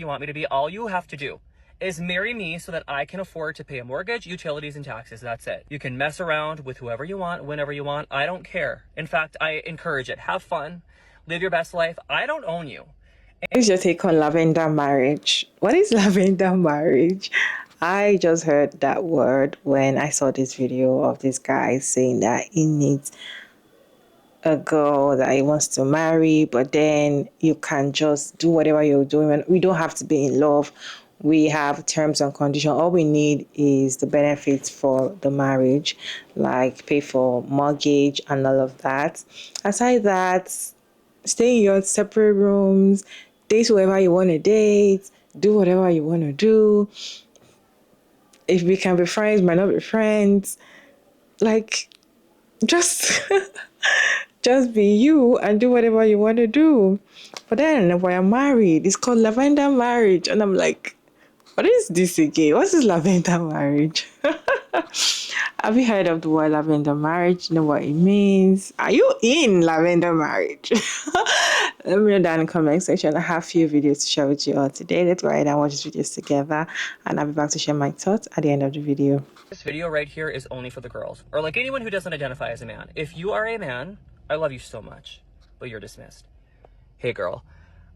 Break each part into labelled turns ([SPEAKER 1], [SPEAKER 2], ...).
[SPEAKER 1] you want me to be, all you have to do is marry me so that I can afford to pay a mortgage, utilities, and taxes. That's it. You can mess around with whoever you want, whenever you want. I don't care. In fact, I encourage it. Have fun. Live your best life. I don't own you.
[SPEAKER 2] What is your take on lavender marriage? What is lavender marriage? I just heard that word when I saw this video of this guy saying that he needs a girl that he wants to marry, but then you can just do whatever you're doing. We don't have to be in love. We have terms and conditions. All we need is the benefits for the marriage, like pay for mortgage and all of that. Aside that, stay in your separate rooms, date whoever you want to date, do whatever you want to do. If we can be friends, might not be friends. Like, just just be you and do whatever you want to do. But then when I'm married, it's called lavender marriage. And I'm like, what is this again? What is lavender marriage? Have you heard of the word lavender marriage? Know what it means? Are you in lavender marriage? Let me know down in the comment section. I have a few videos to share with you all today. Let's go ahead and watch these videos together. And I'll be back to share my thoughts at the end of the video.
[SPEAKER 1] This video right here is only for the girls, or like anyone who doesn't identify as a man. If you are a man, I love you so much, but you're dismissed. Hey girl,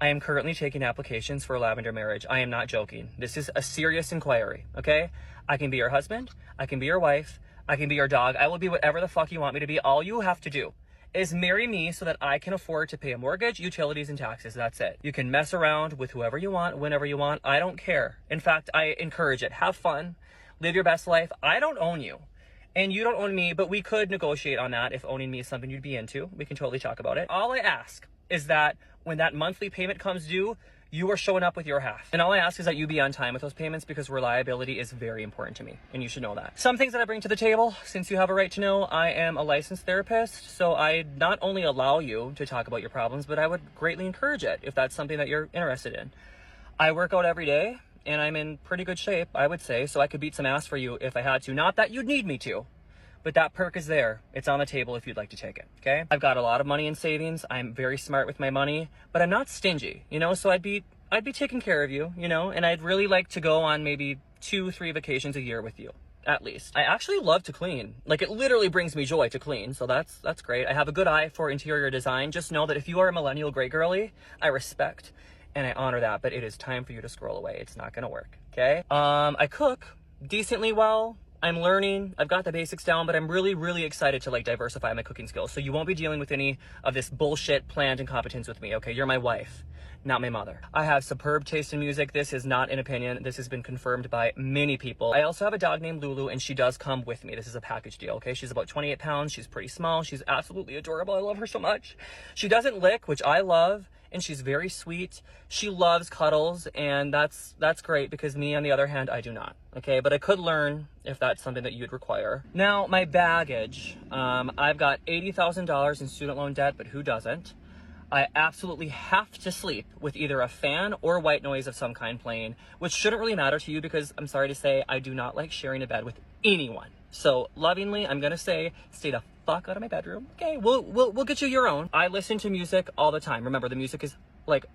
[SPEAKER 1] I am currently taking applications for a lavender marriage. I am not joking. This is a serious inquiry, okay? I can be your husband, I can be your wife, I can be your dog. I will be whatever the fuck you want me to be. All you have to do is marry me so that I can afford to pay a mortgage, utilities, and taxes. That's it. You can mess around with whoever you want, whenever you want. I don't care. In fact, I encourage it. Have fun. Live your best life. I don't own you. And you don't own me, but we could negotiate on that if owning me is something you'd be into. We can totally talk about it. All I ask is that when that monthly payment comes due, you are showing up with your half. And all I ask is that you be on time with those payments, because reliability is very important to me, and you should know that. Some things that I bring to the table, since you have a right to know, I am a licensed therapist, so I not only allow you to talk about your problems, but I would greatly encourage it if that's something that you're interested in. I work out every day, and I'm in pretty good shape, I would say, so I could beat some ass for you if I had to. Not that you'd need me to, but that perk is there. It's on the table if you'd like to take it, okay? I've got a lot of money in savings. I'm very smart with my money, but I'm not stingy, you know? So I'd be taking care of you, you know? And I'd really like to go on maybe 2-3 vacations a year with you, at least. I actually love to clean. Like, it literally brings me joy to clean, so that's great. I have a good eye for interior design. Just know that if you are a millennial gray girly, I respect and I honor that, but it is time for you to scroll away. It's not gonna work, okay? I cook decently well. I'm learning. I've got the basics down, but I'm really, really excited to like diversify my cooking skills. So you won't be dealing with any of this bullshit planned incompetence with me, okay? You're my wife, not my mother. I have superb taste in music. This is not an opinion. This has been confirmed by many people. I also have a dog named Lulu, and she does come with me. This is a package deal, okay? She's about 28 pounds. She's pretty small. She's absolutely adorable. I love her so much. She doesn't lick, which I love, and she's very sweet. She loves cuddles, and that's great, because me, on the other hand, I do not, okay? But I could learn if that's something that you'd require. Now, my baggage. I've got $80,000 in student loan debt, but who doesn't? I absolutely have to sleep with either a fan or white noise of some kind playing, which shouldn't really matter to you, because I'm sorry to say, I do not like sharing a bed with anyone. So lovingly, I'm gonna say, stay the fuck out of my bedroom. Okay, we'll get you your own. I listen to music all the time. Remember, the music is like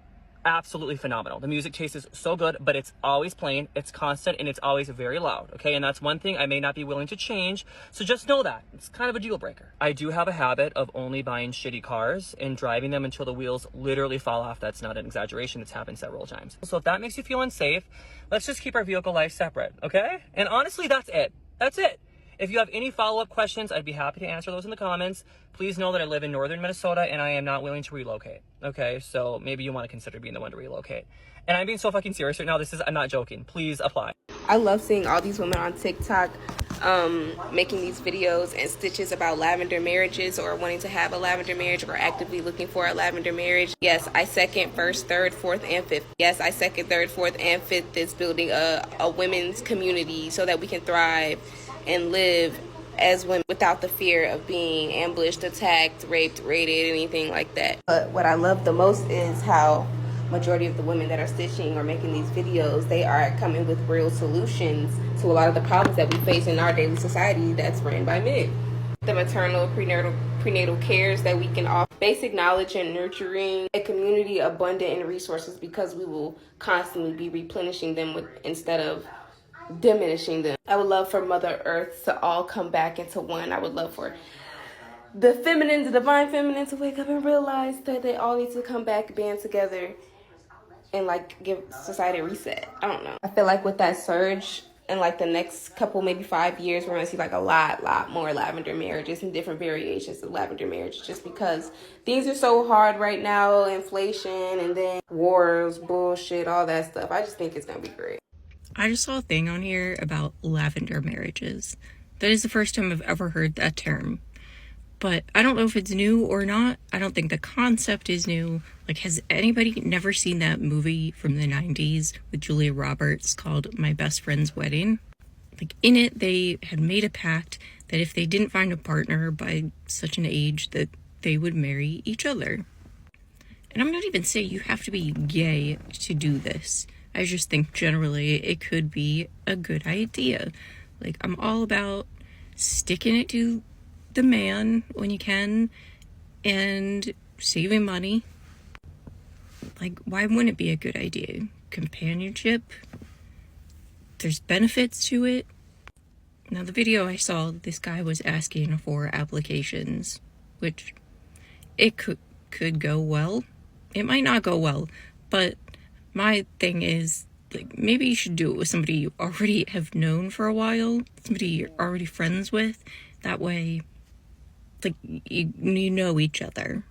[SPEAKER 1] absolutely phenomenal. The music taste is so good, but it's always playing, it's constant, and it's always very loud, okay? And that's one thing I may not be willing to change, so just know that. It's kind of a deal breaker. I do have a habit of only buying shitty cars and driving them until the wheels literally fall off. That's not an exaggeration. It's happened several times. So if that makes you feel unsafe, let's just keep our vehicle life separate, okay? And honestly, that's it. That's it. If you have any follow-up questions, I'd be happy to answer those in the comments. Please know that I live in northern Minnesota and I am not willing to relocate, okay? So maybe you want to consider being the one to relocate. And I'm being so fucking serious right now. I'm not joking. Please apply.
[SPEAKER 3] I love seeing all these women on TikTok making these videos and stitches about lavender marriages, or wanting to have a lavender marriage, or actively looking for a lavender marriage. Yes, I second first, third, fourth, and fifth. Yes, I second third, fourth, and fifth is building a women's community so that we can thrive and live as women without the fear of being ambushed, attacked, raped, raided, anything like that. But what I love the most is how majority of the women that are stitching or making these videos, they are coming with real solutions to a lot of the problems that we face in our daily society that's ran by men. The maternal, prenatal cares that we can offer, basic knowledge and nurturing, a community abundant in resources because we will constantly be replenishing them instead of diminishing them. I would love for Mother Earth to all come back into one. I would love for the feminine, the divine feminine, to wake up and realize that they all need to come back, band together, and like give society a reset. I don't know. I feel like with that surge in like the next couple, maybe 5 years, we're gonna see like a lot more lavender marriages and different variations of lavender marriages, just because things are so hard right now, inflation and then wars, bullshit, all that stuff. I just think it's gonna be great.
[SPEAKER 1] I just saw a thing on here about lavender marriages. That is the first time I've ever heard that term. But I don't know if it's new or not. I don't think the concept is new. Like, has anybody never seen that movie from the 90s with Julia Roberts called My Best Friend's Wedding? Like, in it, they had made a pact that if they didn't find a partner by such an age, that they would marry each other. And I'm not even saying you have to be gay to do this. I just think generally it could be a good idea. Like, I'm all about sticking it to the man when you can and saving money. Like, why wouldn't it be a good idea? Companionship. There's benefits to it. Now, the video I saw, this guy was asking for applications, which it could go well. It might not go well, but my thing is, like, maybe you should do it with somebody you already have known for a while, somebody you're already friends with. That way, like, you know each other.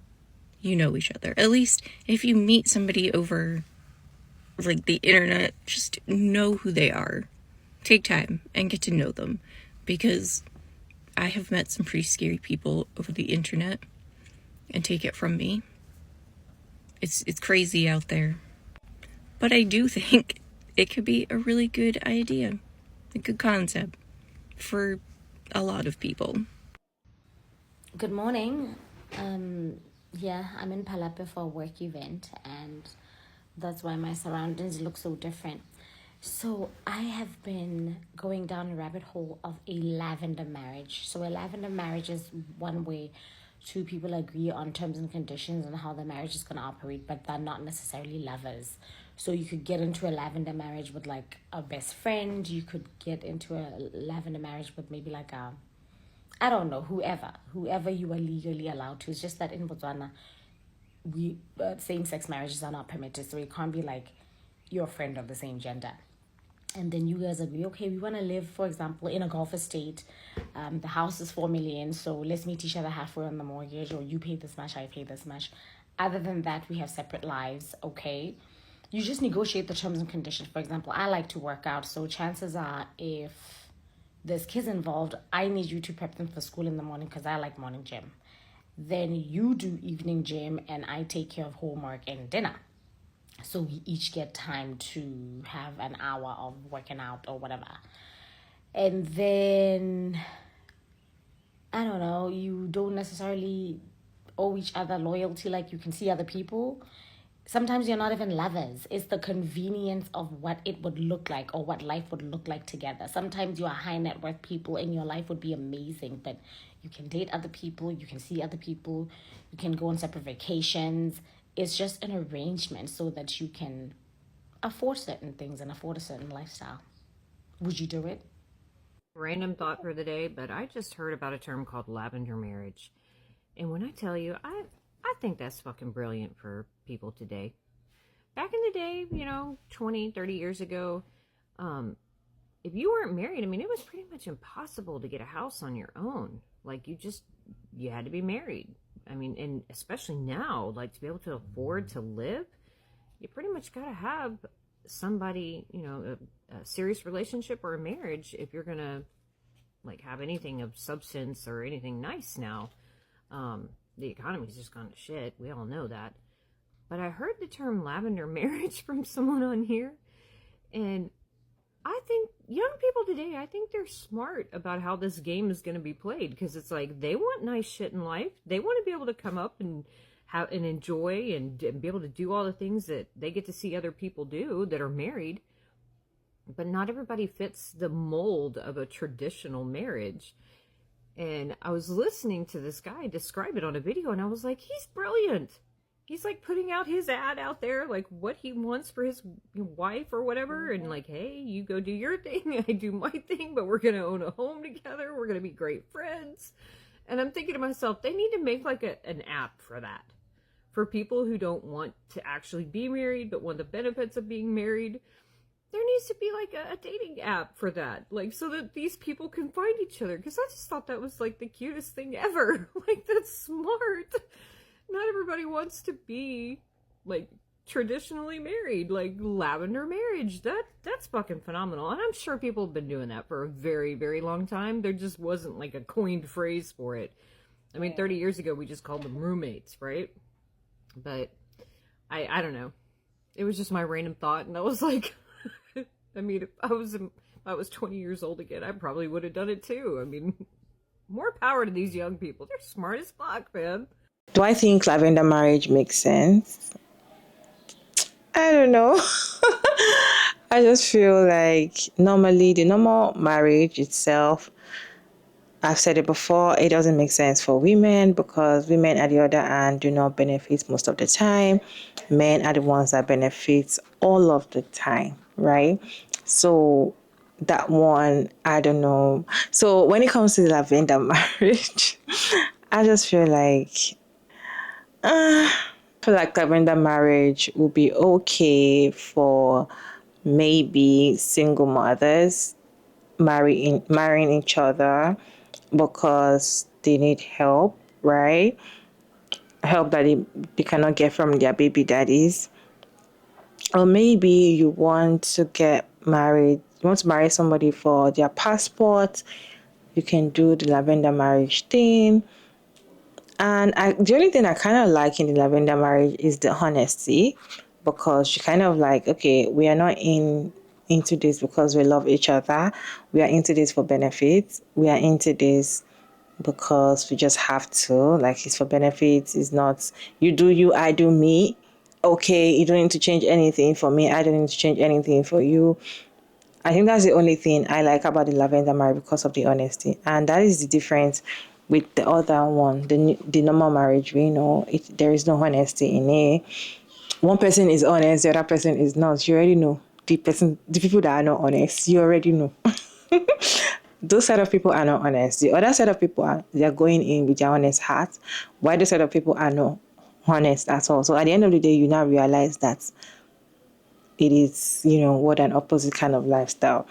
[SPEAKER 1] You know each other. At least if you meet somebody over, like, the internet, just know who they are. Take time and get to know them. Because I have met some pretty scary people over the internet. And take it from me, it's crazy out there. But I do think it could be a really good idea, a good concept for a lot of people.
[SPEAKER 4] Good morning. Yeah, I'm in Palapa for a work event, and that's why my surroundings look so different. So I have been going down a rabbit hole of a lavender marriage. So a lavender marriage is one way two people agree on terms and conditions and how the marriage is going to operate, but they're not necessarily lovers. So you could get into a lavender marriage with like a best friend. You could get into a lavender marriage with maybe like I don't know, whoever you are legally allowed to. It's just that in Botswana, we same-sex marriages are not permitted, so it can't be like your friend of the same gender. And then you guys agree, okay, we want to live, for example, in a Gulf estate. The house is 4 million, so let's meet each other halfway on the mortgage, or you pay this much, I pay this much. Other than that, we have separate lives, okay? You just negotiate the terms and conditions. For example, I like to work out, so chances are if there's kids involved, I need you to prep them for school in the morning because I like morning gym. Then you do evening gym and I take care of homework and dinner. So we each get time to have an hour of working out or whatever. And then, I don't know, you don't necessarily owe each other loyalty like you can see other people. Sometimes you're not even lovers. It's the convenience of what it would look like or what life would look like together. Sometimes you are high net worth people and your life would be amazing, but you can date other people, you can see other people, you can go on separate vacations. It's just an arrangement so that you can afford certain things and afford a certain lifestyle. Would you do it?
[SPEAKER 5] Random thought for the day, but I just heard about a term called lavender marriage. And when I tell you, I think that's fucking brilliant for people today. Back in the day, 20, 30 years ago, if you weren't married, it was pretty much impossible to get a house on your own. Like, you had to be married. And especially now, like, to be able to afford to live, you pretty much got to have somebody, a serious relationship or a marriage if you're going to, like, have anything of substance or anything nice now. The economy's just gone to shit. We all know that. But I heard the term lavender marriage from someone on here, and I think young people today, I think they're smart about how this game is going to be played, because it's like they want nice shit in life. They want to be able to come up and have and enjoy and be able to do all the things that they get to see other people do that are married. But not everybody fits the mold of a traditional marriage. And I was listening to this guy describe it on a video, and I was like, he's brilliant. He's like putting out his ad out there, like what he wants for his wife or whatever. And like, hey, you go do your thing, I do my thing, but we're going to own a home together. We're going to be great friends. And I'm thinking to myself, they need to make like an app for that. For people who don't want to actually be married, but want the benefits of being married. There needs to be like a dating app for that. Like, so that these people can find each other. Because I just thought that was like the cutest thing ever. Like, that's smart. Not everybody wants to be like traditionally married, like lavender marriage. That's fucking phenomenal. And I'm sure people have been doing that for a very, very long time. There just wasn't like a coined phrase for it. I mean, 30 years ago we just called them roommates, right? But I don't know. It was just my random thought, and I was like, I mean, if I was 20 years old again, I probably would have done it too. I mean, more power to these young people. They're smart as fuck, man.
[SPEAKER 2] Do I think lavender marriage makes sense? I don't know. I just feel like normally the normal marriage itself, I've said it before, it doesn't make sense for women because women at the other hand do not benefit most of the time. Men are the ones that benefit all of the time, right? So that one, I don't know. So when it comes to the lavender marriage, I just feel like lavender marriage would be okay for maybe single mothers marrying each other because they need help, right? Help that they cannot get from their baby daddies. Or maybe you want to get married, you want to marry somebody for their passport, you can do the lavender marriage thing. And the only thing I kind of like in the lavender marriage is the honesty, because you kind of like, okay, we are not into this because we love each other. We are into this for benefits. We are into this because we just have to. Like, it's for benefits. It's not you do you, I do me. Okay, you don't need to change anything for me. I don't need to change anything for you. I think that's the only thing I like about the lavender marriage because of the honesty. And that is the difference with the other one, the normal marriage. We know there is no honesty in it. One person is honest, the other person is not. You already know. The people that are not honest, you already know. Those set of people are not honest. The other set of people they're going in with their honest heart. Why the set of people are not honest at all? So at the end of the day, you now realize that it is, what an opposite kind of lifestyle.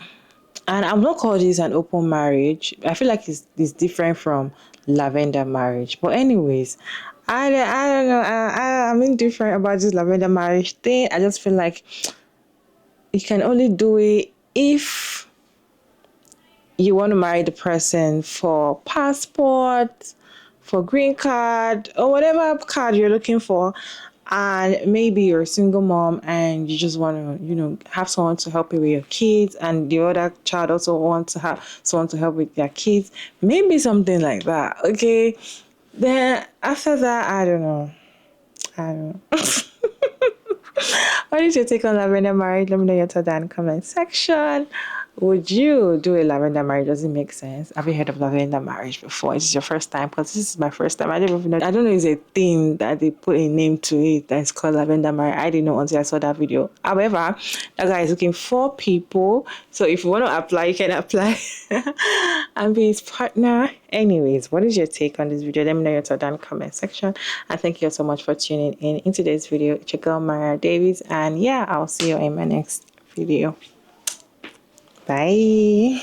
[SPEAKER 2] And I'm not calling this an open marriage. I feel like it's different from lavender marriage. But anyways, I don't know. I'm indifferent about this lavender marriage thing. I just feel like you can only do it if you want to marry the person for passport, for green card, or whatever card you're looking for. And maybe you're a single mom and you just want to, have someone to help you with your kids, and the other child also wants to have someone to help with their kids. Maybe something like that. Okay. Then after that, I don't know. What is your take on lavender marriage? Let me know your thoughts down in the comment section. Would you do a lavender marriage? Does it make sense? Have you heard of lavender marriage before? Is this your first time? Because this is my first time. I don't even know. I don't know if it's a thing that they put a name to it that's called lavender marriage. I didn't know until I saw that video. However, that guy is looking for people. So if you want to apply, you can apply and be his partner. Anyways, what is your take on this video? Let me know your thoughts down in the comment section. And thank you so much for tuning in today's video. It's your girl, Mara Davies. And yeah, I'll see you in my next video. Bye.